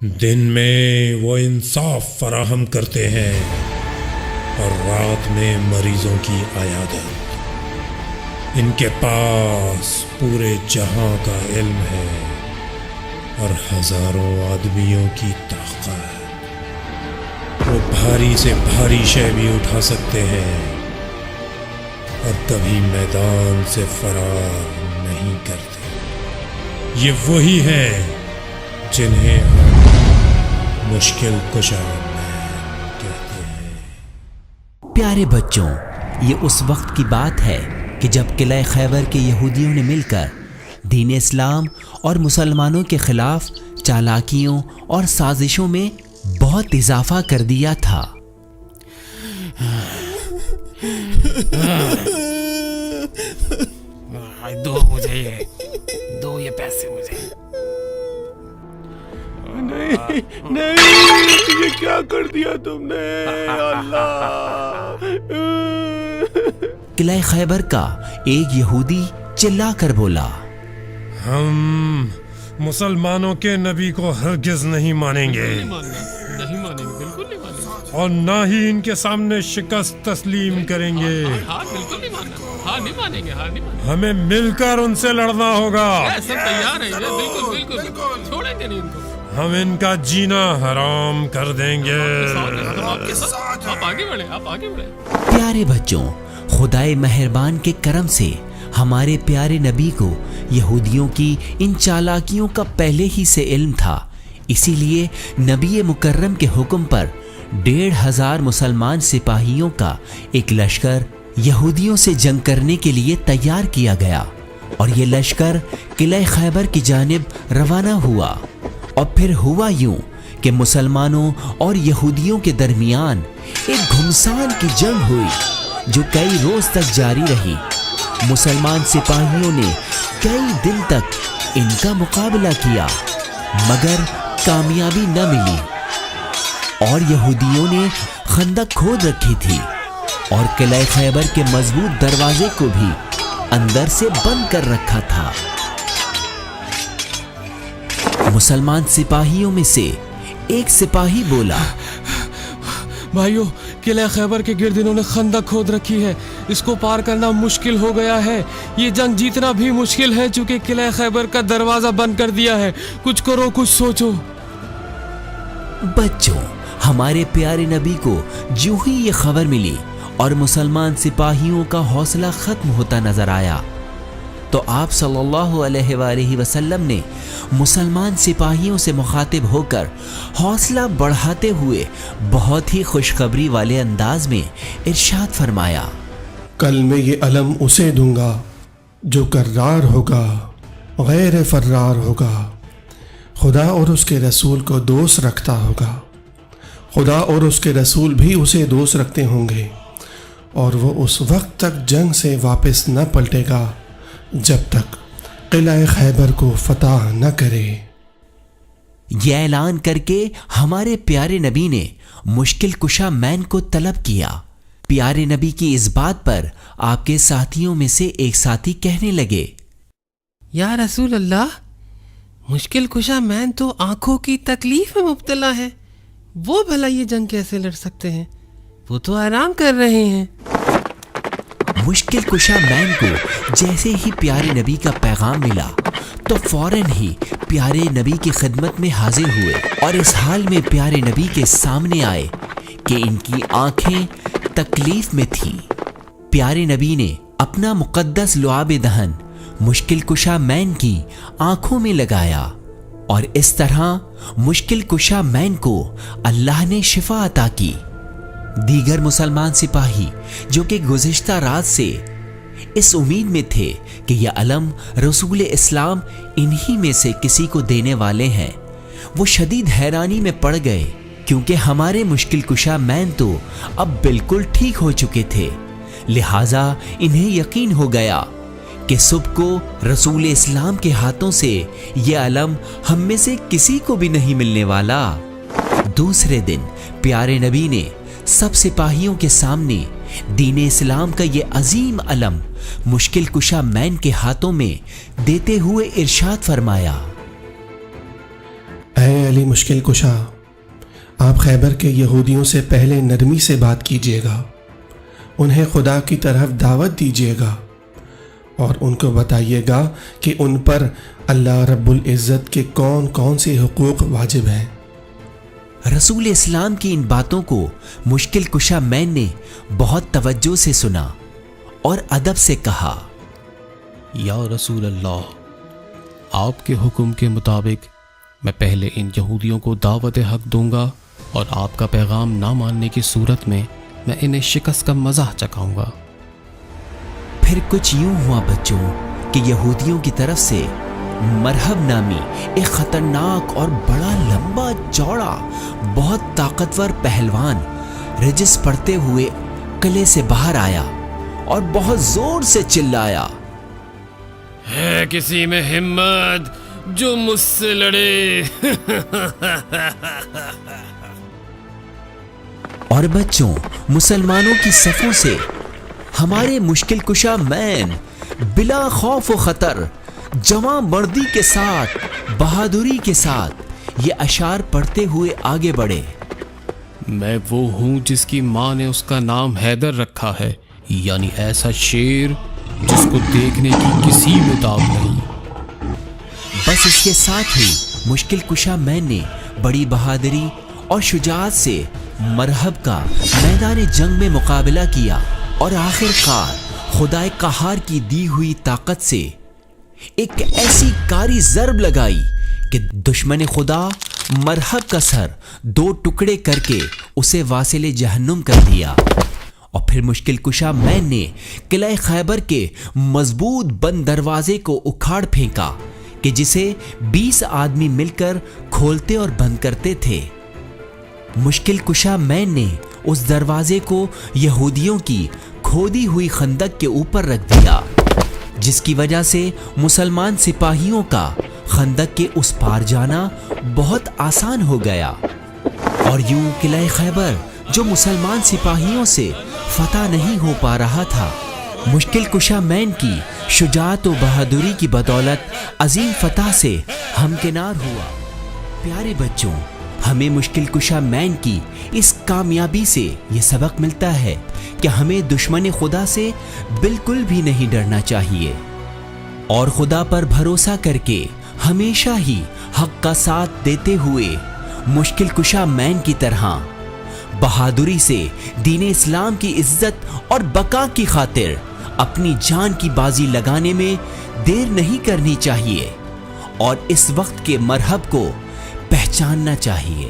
दिन में वो इंसाफ फराहम करते हैं और रात में मरीजों की आयादत। इनके पास पूरे जहां का इल्म है और हजारों आदमियों की ताकत। वो भारी से भारी शय भी उठा सकते हैं और कभी मैदान से फरार नहीं करते। ये वही हैं जिन्हें हम मुश्किल कुशा कहते हैं। प्यारे बच्चों, ये उस वक्त की बात है कि जब किला खैबर के यहूदियों ने मिलकर दीन इस्लाम और मुसलमानों के खिलाफ चालाकियों और साजिशों में बहुत इजाफा कर दिया था। दो मुझे ये पैसे मुझे। नहीं, ये क्या कर दिया तुमने अल्लाह। किला खैबर का एक यहूदी चिल्ला कर बोला, हम मुसलमानों के नबी को हरगिज नहीं मानेंगे, नहीं मानेंगे, बिल्कुल नहीं मानेंगे, और ना ही इनके सामने शिकस्त तस्लीम करेंगे। हाँ बिल्कुल नहीं मानेंगे, हार नहीं मानेंगे। हमें मिलकर उनसे लड़ना होगा। सब तैयार है, बिल्कुल छोड़ेंगे नहीं इनको। हम इनका जीना हराम कर देंगे। आप आगे बढ़े। प्यारे बच्चों, खुदाए मेहरबान के करम से हमारे प्यारे नबी को यहूदियों की इन चालाकियों का पहले ही से इल्म था। इसीलिए नबी मुकर्रम के हुक्म पर 1500 मुसलमान सिपाहियों का एक लश्कर यहूदियों से जंग करने के लिए तैयार किया गया और ये लश्कर किला खैबर की जानिब रवाना हुआ। और फिर हुआ यूं कि मुसलमानों और यहूदियों के दरमियान एक घुमसान की जंग हुई जो कई रोज तक जारी रही। मुसलमान सिपाहियों ने कई दिन तक इनका मुकाबला किया मगर कामयाबी न मिली और यहूदियों ने खंदक खोद रखी थी और किला खैबर के मजबूत दरवाजे को भी अंदर से बंद कर रखा था। मुसलमान सिपाहियों में से एक सिपाही बोला, भाइयों, किला खैबर के गिर्द इन्होंने खंदक खोद रखी है, इसको पार करना मुश्किल हो गया है। ये जंग जीतना भी मुश्किल है चूंकि किला खैबर का दरवाजा बंद कर दिया है। कुछ करो, कुछ सोचो। बच्चों, हमारे प्यारे नबी को जो ही ये खबर मिली और मुसलमान सिपाहियों का हौसला खत्म होता नजर आया तो आप सल्लल्लाहु अलैहि वसल्लम ने मुसलमान सिपाहियों से मुखातिब होकर हौसला बढ़ाते हुए बहुत ही खुशखबरी वाले अंदाज में इरशाद फरमाया, कल मैं ये अलम उसे दूंगा जो कर्रार होगा, गैर फर्रार होगा, खुदा और उसके रसूल को दोस्त रखता होगा, खुदा और उसके रसूल भी उसे दोस्त रखते होंगे और वो उस वक्त तक जंग से वापस न पलटेगा जब तक किला खैबर को फतह न करे। यह ऐलान करके हमारे प्यारे नबी ने मुश्किल कुशा मैन को तलब किया। प्यारे नबी की इस बात पर आपके साथियों में से एक साथी कहने लगे, या रसूल अल्लाह, मुश्किल कुशा मैन तो आंखों की तकलीफ में मुब्तला है, वो भला ये जंग कैसे लड़ सकते हैं? वो तो आराम कर रहे हैं। मुश्किल कुशा मैन को जैसे ही प्यारे नबी का पैगाम मिला तो फौरन ही प्यारे नबी की खिदमत में हाजिर हुए और इस हाल में प्यारे नबी के सामने आए कि इनकी आंखें तकलीफ में थीं। प्यारे नबी ने अपना मुकद्दस लुआब दहन मुश्किल कुशा मैन की आंखों में लगाया और इस तरह मुश्किल कुशा मैन को अल्लाह ने शिफा अता की। दीगर मुसलमान सिपाही जो कि गुज़िश्ता रात से इस उम्मीद में थे कि यह अलम रसूल इस्लाम इन्हीं में से किसी को देने वाले हैं, वो शदीद हैरानी में पड़ गए क्योंकि हमारे मुश्किल कुशा मैन तो अब बिल्कुल ठीक हो चुके थे। लिहाजा इन्हें यकीन हो गया कि सुबह को रसूल इस्लाम के हाथों से यह अलम हम में से किसी को भी नहीं मिलने वाला। दूसरे दिन प्यारे नबी ने सब सिपाहियों के सामने دین اسلام کا یہ عظیم علم مشکل کشا مین کے ہاتھوں میں دیتے ہوئے ارشاد فرمایا، اے علی مشکل کشا، آپ خیبر کے یہودیوں سے پہلے نرمی سے بات کیجیے گا، انہیں خدا کی طرف دعوت دیجیے گا اور ان کو بتائیے گا کہ ان پر اللہ رب العزت کے کون کون سے حقوق واجب ہیں۔ رسول اسلام کی ان باتوں کو مشکل کشا مین نے بہت توجہ سے سنا اور ادب سے کہا، یا رسول اللہ، آپ کے حکم کے مطابق میں پہلے ان یہودیوں کو دعوت حق دوں گا اور آپ کا پیغام نہ ماننے کی صورت میں انہیں شکست کا مزہ چکھاؤں گا۔ پھر کچھ یوں ہوا بچوں کہ یہودیوں کی طرف سے مرحب نامی ایک خطرناک اور بڑا لمبا چوڑا بہت طاقتور پہلوان رجس پڑتے ہوئے قلعے سے باہر آیا اور بہت زور سے چلایا، ہے کسی میں ہمت جو مجھ سے لڑے؟ اور بچوں مسلمانوں کی صفوں سے ہمارے مشکل کشا مین بلا خوف و خطر جواں مردی کے ساتھ بہادری کے ساتھ یہ اشعار پڑھتے ہوئے آگے بڑھے، میں وہ ہوں جس کی ماں نے اس کا نام حیدر رکھا ہے، یعنی ایسا شیر جس کو دیکھنے کی کسی میں داغ نہیں۔ بس اس کے ساتھ ہی مشکل کشا مین نے بڑی بہادری اور شجاعت سے مرحب کا میدان جنگ میں مقابلہ کیا اور آخر کار خدائے قہار کی دی ہوئی طاقت سے ایک ایسی کاری ضرب لگائی کہ دشمن خدا مرحب کا سر 2 ٹکڑے کر کے اسے واصل جہنم کر دیا، اور پھر مشکل کشا مین نے قلعہ خیبر کے مضبوط بند دروازے کو اکھاڑ پھینکا کہ جسے 20 آدمی مل کر کھولتے اور بند کرتے تھے۔ مشکل کشا مین نے اس دروازے کو یہودیوں کی کھودی ہوئی خندق کے اوپر رکھ دیا، جس کی وجہ سے مسلمان سپاہیوں کا خندق کے اس پار جانا بہت آسان ہو گیا، اور یوں قلعہ خیبر جو مسلمان سپاہیوں سے فتح نہیں ہو پا رہا تھا، مشکل کشا مین کی شجاعت و بہادری کی بدولت عظیم فتح سے ہمکنار ہوا۔ پیارے بچوں، ہمیں مشکل کشا مین کی اس کامیابی سے یہ سبق ملتا ہے کہ ہمیں دشمن خدا سے بالکل بھی نہیں ڈرنا چاہیے، اور خدا پر بھروسہ کر کے ہمیشہ ہی حق کا ساتھ دیتے ہوئے مشکل کشا مین کی طرح بہادری سے دین اسلام کی عزت اور بقا کی خاطر اپنی جان کی بازی لگانے میں دیر نہیں کرنی چاہیے، اور اس وقت کے مرحب کو پہچاننا چاہیے۔